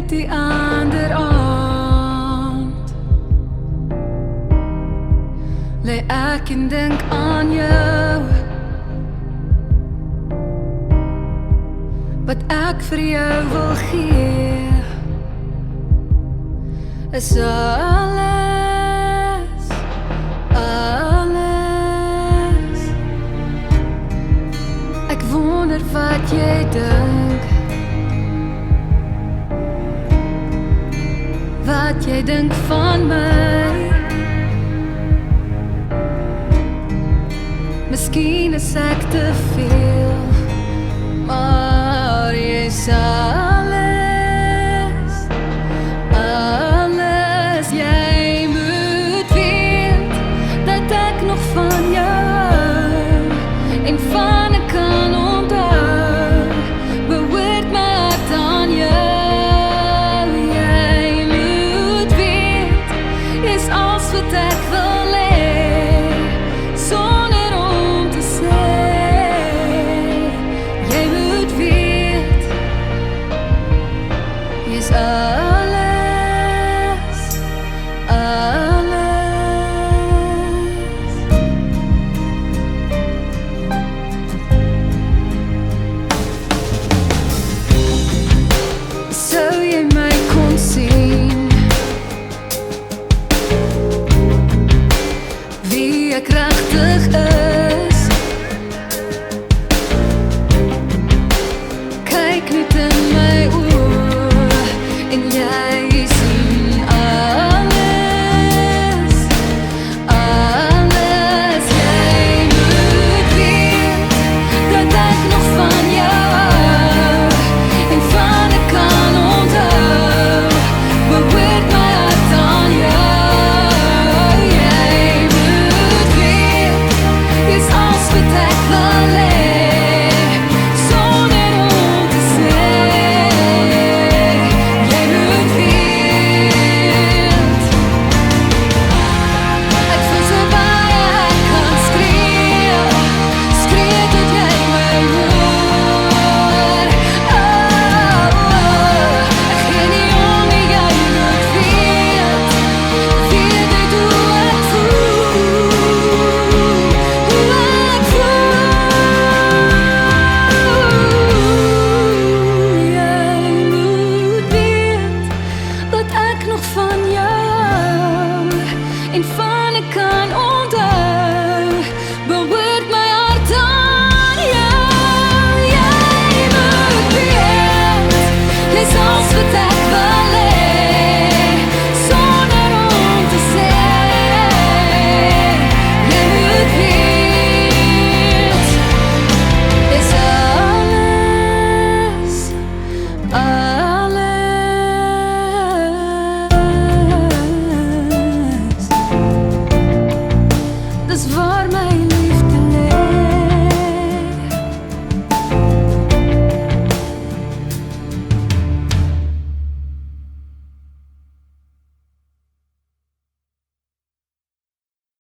die ander aand lê ek en dink aan jou, wat ek vir jou wil gee is alles, alles. Ek wonder wat jy dink, wat jy dink van my. Miskien is ek te veel, maar jy's alles, alles. Jy moet weet dat ek nog van jou hou en van ek kan onthou, behoort my hart aan jou. Jy moet weet, jy's alles wat ek wil hê, sonder om te sê. Jy moet weet, jy's alles, alles. Sou jy my kon sien, wie ek regtig is, kyk net in my oë en jy